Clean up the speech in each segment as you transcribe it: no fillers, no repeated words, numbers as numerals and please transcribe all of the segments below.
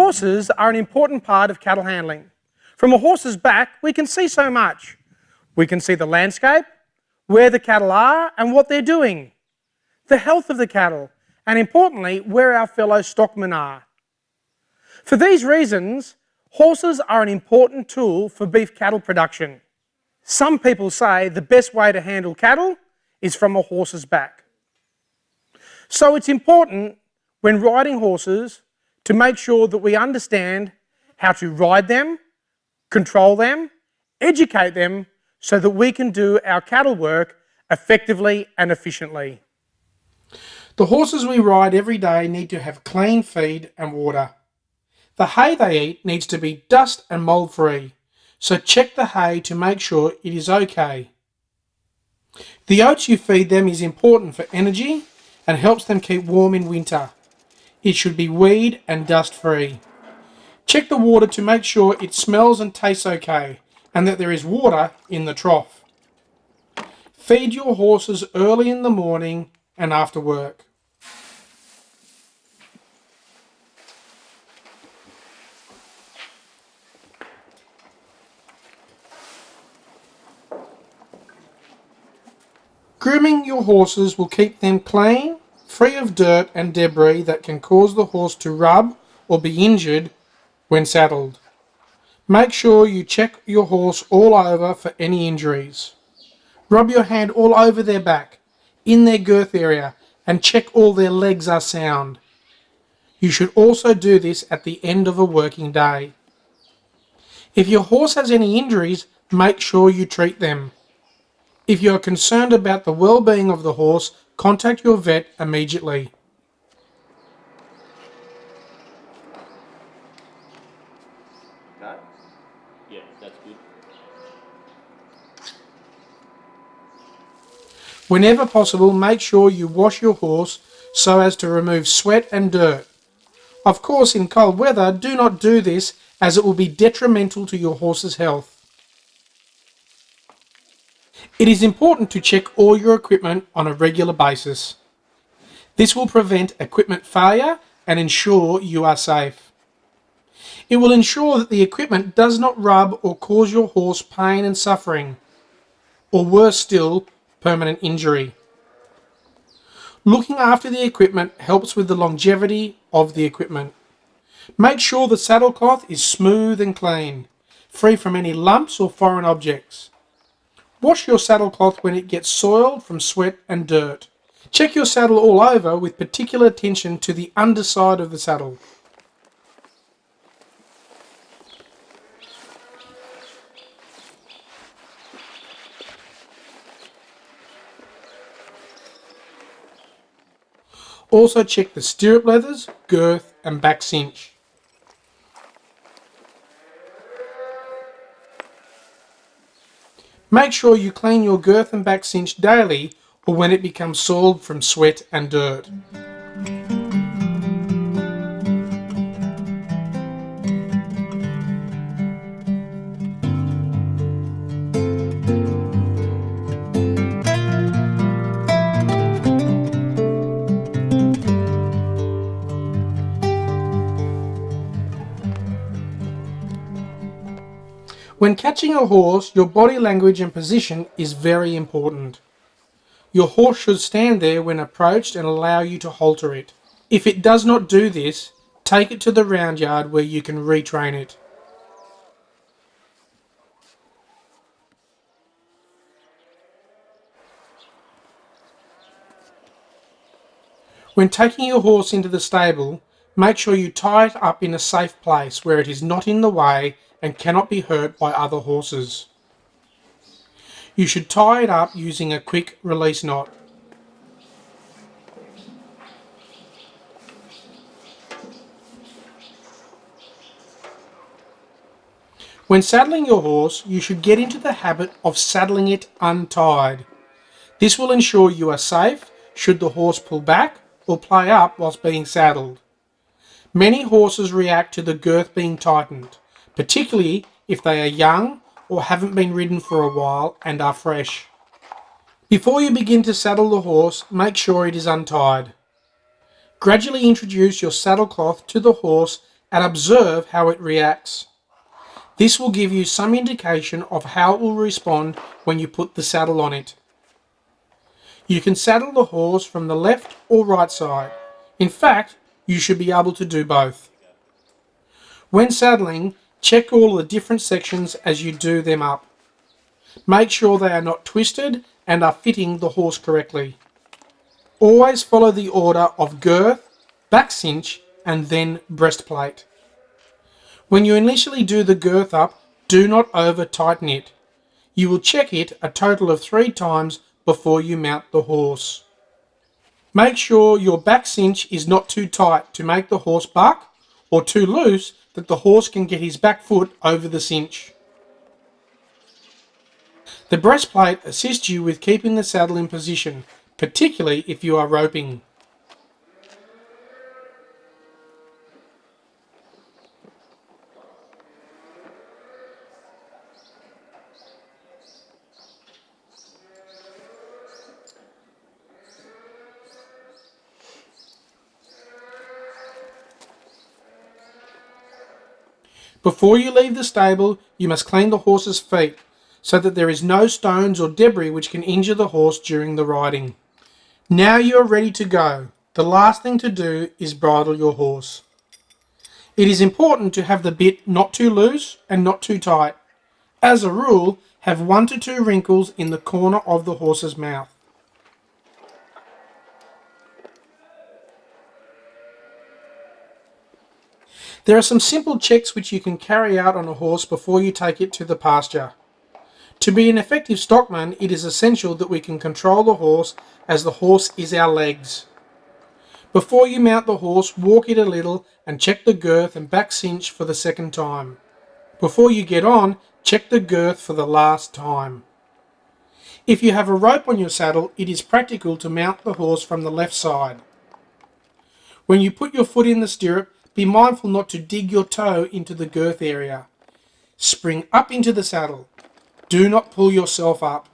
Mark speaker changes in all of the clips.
Speaker 1: Horses are an important part of cattle handling. From a horse's back, we can see so much. We can see the landscape, where the cattle are and what they're doing, the health of the cattle, and importantly, where our fellow stockmen are. For these reasons, horses are an important tool for beef cattle production. Some people say the best way to handle cattle is from a horse's back. So it's important when riding horses to make sure that we understand how to ride them, control them, educate them, so that we can do our cattle work effectively and efficiently.
Speaker 2: The horses we ride every day need to have clean feed and water. The hay they eat needs to be dust and mould free, so check the hay to make sure it is okay. The oats you feed them is important for energy and helps them keep warm in winter. It should be weed and dust free. Check the water to make sure it smells and tastes okay and that there is water in the trough. Feed your horses early in the morning and after work. Grooming your horses will keep them clean, free of dirt and debris that can cause the horse to rub or be injured when saddled. Make sure you check your horse all over for any injuries. Rub your hand all over their back, in their girth area, and check all their legs are sound. You should also do this at the end of a working day. If your horse has any injuries, make sure you treat them. If you are concerned about the well-being of the horse, contact your vet immediately.
Speaker 3: Yeah, that's good.
Speaker 2: Whenever possible, make sure you wash your horse so as to remove sweat and dirt. Of course, in cold weather, do not do this as it will be detrimental to your horse's health. It is important to check all your equipment on a regular basis. This will prevent equipment failure and ensure you are safe. It will ensure that the equipment does not rub or cause your horse pain and suffering, or worse still, permanent injury. Looking after the equipment helps with the longevity of the equipment. Make sure the saddle cloth is smooth and clean, free from any lumps or foreign objects. Wash your saddle cloth when it gets soiled from sweat and dirt. Check your saddle all over with particular attention to the underside of the saddle. Also check the stirrup leathers, girth and back cinch. Make sure you clean your girth and back cinch daily or when it becomes soiled from sweat and dirt. When catching a horse, your body language and position is very important. Your horse should stand there when approached and allow you to halter it. If it does not do this, take it to the round yard where you can retrain it. When taking your horse into the stable, make sure you tie it up in a safe place where it is not in the way and cannot be hurt by other horses. You should tie it up using a quick release knot. When saddling your horse, you should get into the habit of saddling it untied. This will ensure you are safe should the horse pull back or play up whilst being saddled. Many horses react to the girth being tightened, particularly if they are young or haven't been ridden for a while and are fresh. Before you begin to saddle the horse, make sure it is untied. Gradually introduce your saddle cloth to the horse and observe how it reacts. This will give you some indication of how it will respond when you put the saddle on it. You can saddle the horse from the left or right side. In fact, you should be able to do both. When saddling, check all the different sections as you do them up. Make sure they are not twisted and are fitting the horse correctly. Always follow the order of girth, back cinch, and then breastplate. When you initially do the girth up, do not over tighten it. You will check it a total of 3 times before you mount the horse. Make sure your back cinch is not too tight to make the horse buck, or too loose that the horse can get his back foot over the cinch. The breastplate assists you with keeping the saddle in position, particularly if you are roping. Before you leave the stable, you must clean the horse's feet so that there is no stones or debris which can injure the horse during the riding. Now you are ready to go. The last thing to do is bridle your horse. It is important to have the bit not too loose and not too tight. As a rule, have 1 to 2 wrinkles in the corner of the horse's mouth. There are some simple checks which you can carry out on a horse before you take it to the pasture. To be an effective stockman, it is essential that we can control the horse, as the horse is our legs. Before you mount the horse, walk it a little and check the girth and back cinch for the second time. Before you get on, check the girth for the last time. If you have a rope on your saddle, it is practical to mount the horse from the left side. When you put your foot in the stirrup, be mindful not to dig your toe into the girth area. Spring up into the saddle. Do not pull yourself up.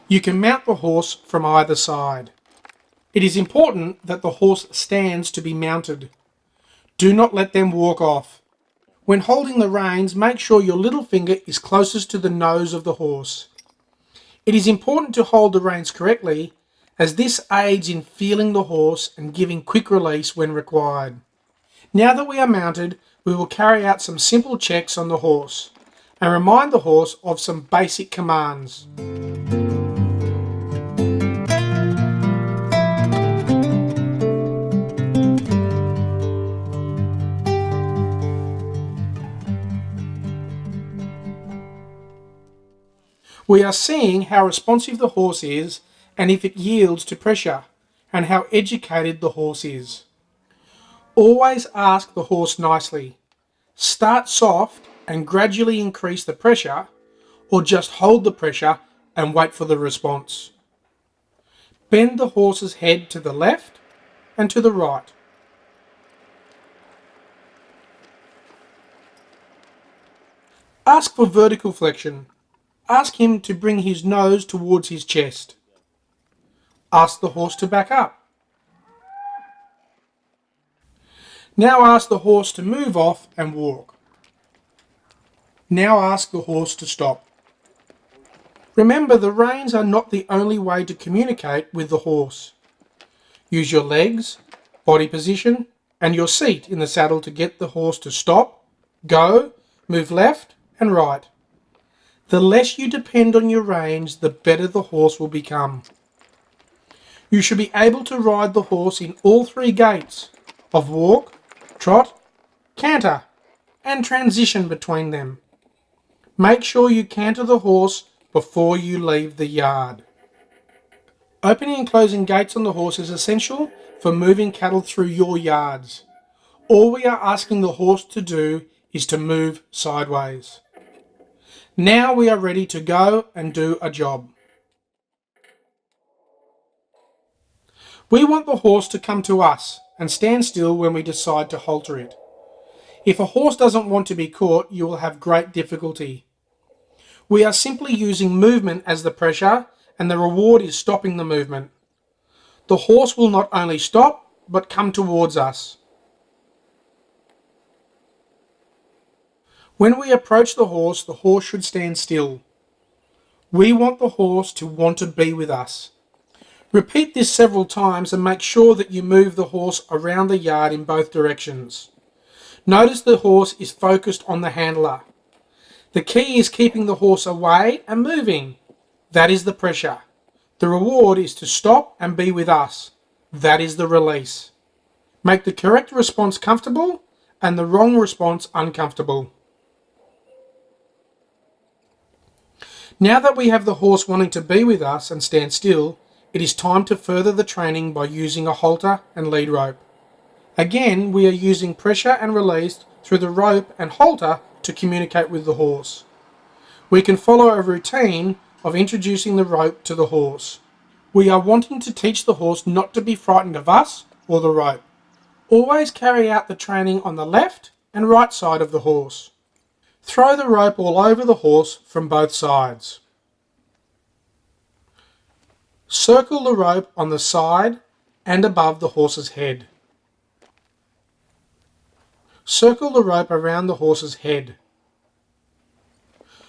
Speaker 2: You can mount the horse from either side. It is important that the horse stands to be mounted. Do not let them walk off. When holding the reins, make sure your little finger is closest to the nose of the horse. It is important to hold the reins correctly, as this aids in feeling the horse and giving quick release when required. Now that we are mounted, we will carry out some simple checks on the horse and remind the horse of some basic commands. We are seeing how responsive the horse is and if it yields to pressure, and how educated the horse is. Always ask the horse nicely. Start soft and gradually increase the pressure, or just hold the pressure and wait for the response. Bend the horse's head to the left and to the right. Ask for vertical flexion. Ask him to bring his nose towards his chest. Ask the horse to back up. Now ask the horse to move off and walk. Now ask the horse to stop. Remember, the reins are not the only way to communicate with the horse. Use your legs, body position, and your seat in the saddle to get the horse to stop, go, move left and right. The less you depend on your reins, the better the horse will become. You should be able to ride the horse in all 3 gaits of walk, trot, canter, and transition between them. Make sure you canter the horse before you leave the yard. Opening and closing gates on the horse is essential for moving cattle through your yards. All we are asking the horse to do is to move sideways. Now we are ready to go and do a job. We want the horse to come to us and stand still when we decide to halter it. If a horse doesn't want to be caught, you will have great difficulty. We are simply using movement as the pressure, and the reward is stopping the movement. The horse will not only stop, but come towards us. When we approach the horse should stand still. We want the horse to want to be with us. Repeat this several times and make sure that you move the horse around the yard in both directions. Notice the horse is focused on the handler. The key is keeping the horse away and moving. That is the pressure. The reward is to stop and be with us. That is the release. Make the correct response comfortable and the wrong response uncomfortable. Now that we have the horse wanting to be with us and stand still, it is time to further the training by using a halter and lead rope. Again, we are using pressure and release through the rope and halter to communicate with the horse. We can follow a routine of introducing the rope to the horse. We are wanting to teach the horse not to be frightened of us or the rope. Always carry out the training on the left and right side of the horse. Throw the rope all over the horse from both sides. Circle the rope on the side and above the horse's head. Circle the rope around the horse's head.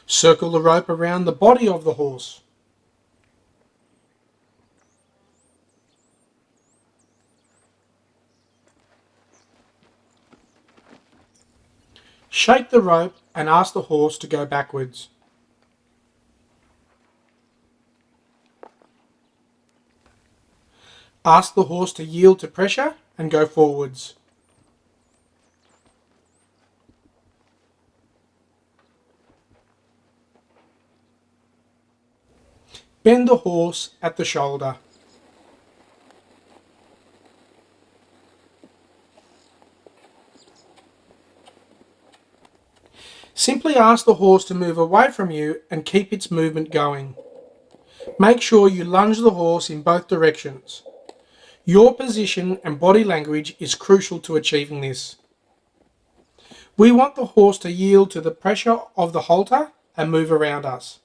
Speaker 2: Circle the rope around the body of the horse. Shake the rope and ask the horse to go backwards. Ask the horse to yield to pressure and go forwards. Bend the horse at the shoulder. Simply ask the horse to move away from you and keep its movement going. Make sure you lunge the horse in both directions. Your position and body language is crucial to achieving this. We want the horse to yield to the pressure of the halter and move around us.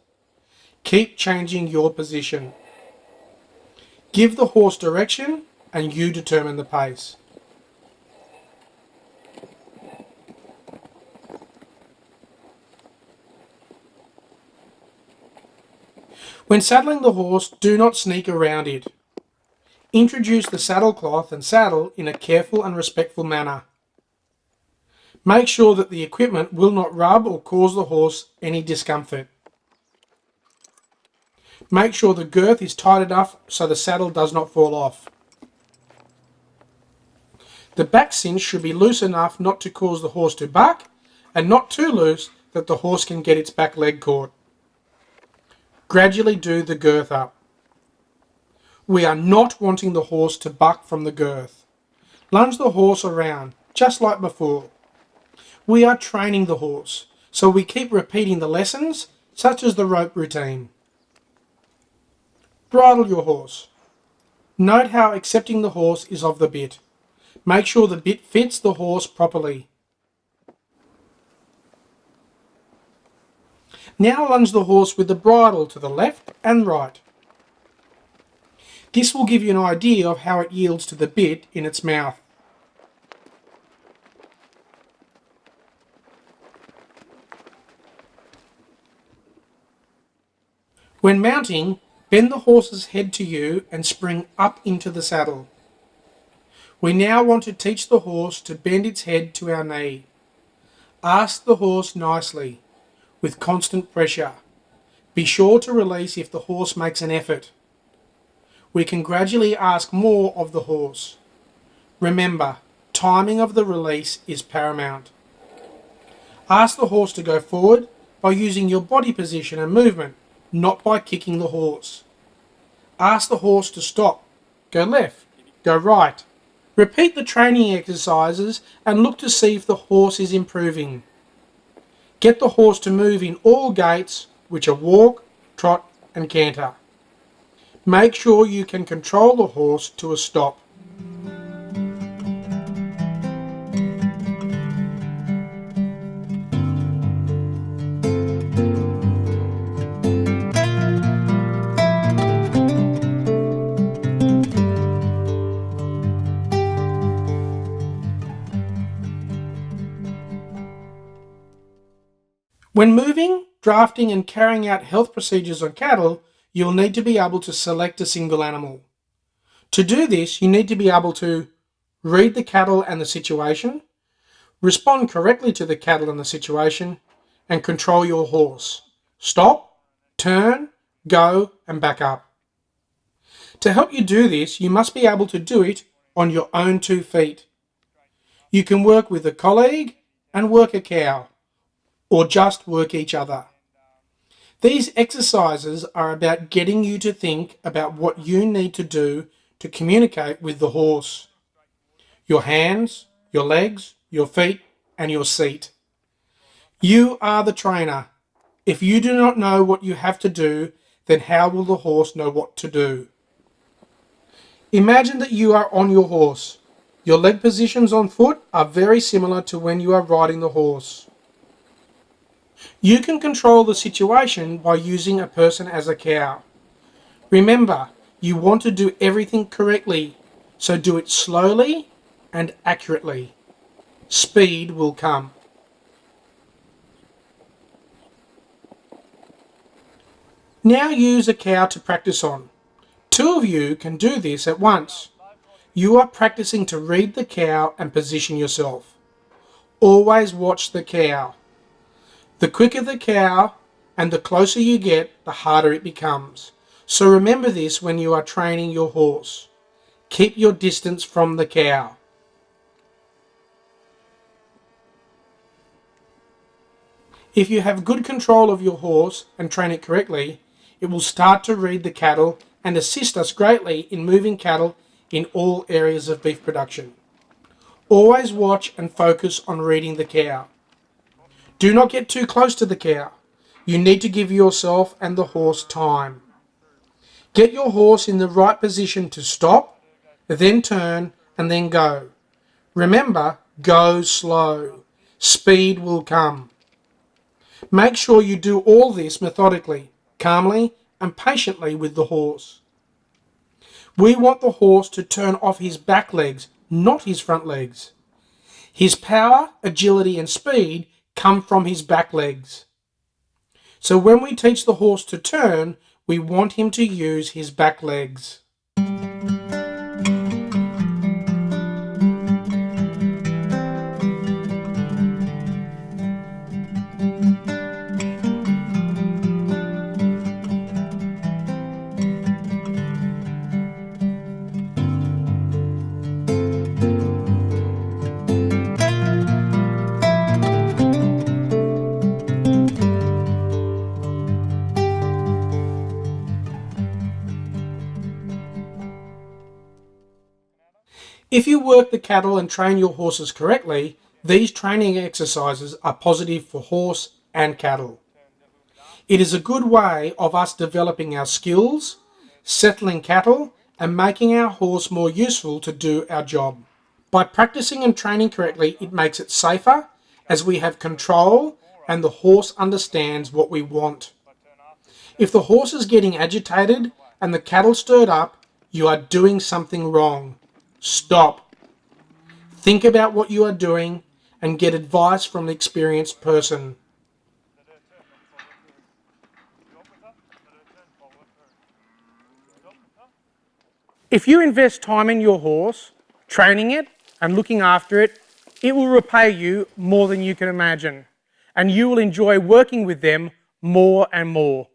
Speaker 2: Keep changing your position. Give the horse direction and you determine the pace. When saddling the horse, do not sneak around it. Introduce the saddle cloth and saddle in a careful and respectful manner. Make sure that the equipment will not rub or cause the horse any discomfort. Make sure the girth is tight enough so the saddle does not fall off. The back cinch should be loose enough not to cause the horse to buck and not too loose that the horse can get its back leg caught. Gradually do the girth up. We are not wanting the horse to buck from the girth. Lunge the horse around, just like before. We are training the horse, so we keep repeating the lessons, such as the rope routine. Bridle your horse. Note how accepting the horse is of the bit. Make sure the bit fits the horse properly. Now lunge the horse with the bridle to the left and right. This will give you an idea of how it yields to the bit in its mouth. When mounting, bend the horse's head to you and spring up into the saddle. We now want to teach the horse to bend its head to our knee. Ask the horse nicely, with constant pressure. Be sure to release if the horse makes an effort. We can gradually ask more of the horse. Remember, timing of the release is paramount. Ask the horse to go forward by using your body position and movement, not by kicking the horse. Ask the horse to stop, go left, go right. Repeat the training exercises and look to see if the horse is improving. Get the horse to move in all gaits, which are walk, trot and canter. Make sure you can control the horse to a stop. When moving, drafting and carrying out health procedures on cattle, you'll need to be able to select a single animal. To do this, you need to be able to read the cattle and the situation, respond correctly to the cattle and the situation, and control your horse. Stop, turn, go, and back up. To help you do this, you must be able to do it on your own 2 feet. You can work with a colleague and work a cow, or just work each other. These exercises are about getting you to think about what you need to do to communicate with the horse. Your hands, your legs, your feet, and your seat. You are the trainer. If you do not know what you have to do, then how will the horse know what to do? Imagine that you are on your horse. Your leg positions on foot are very similar to when you are riding the horse. You can control the situation by using a person as a cow. Remember, you want to do everything correctly, so do it slowly and accurately. Speed will come. Now use a cow to practice on. 2 of you can do this at once. You are practicing to read the cow and position yourself. Always watch the cow. The quicker the cow and the closer you get, the harder it becomes. So remember this when you are training your horse. Keep your distance from the cow. If you have good control of your horse and train it correctly, it will start to read the cattle and assist us greatly in moving cattle in all areas of beef production. Always watch and focus on reading the cow. Do not get too close to the cow. You need to give yourself and the horse time. Get your horse in the right position to stop, then turn, and then go. Remember, go slow. Speed will come. Make sure you do all this methodically, calmly, and patiently with the horse. We want the horse to turn off his back legs, not his front legs. His power, agility, and speed come from his back legs. So when we teach the horse to turn, we want him to use his back legs. If you work the cattle and train your horses correctly, these training exercises are positive for horse and cattle. It is a good way of us developing our skills, settling cattle, and making our horse more useful to do our job. By practicing and training correctly, it makes it safer as we have control and the horse understands what we want. If the horse is getting agitated and the cattle stirred up, you are doing something wrong. Stop. Think about what you are doing and get advice from an experienced person.
Speaker 1: If you invest time in your horse, training it and looking after it, it will repay you more than you can imagine, and you will enjoy working with them more and more.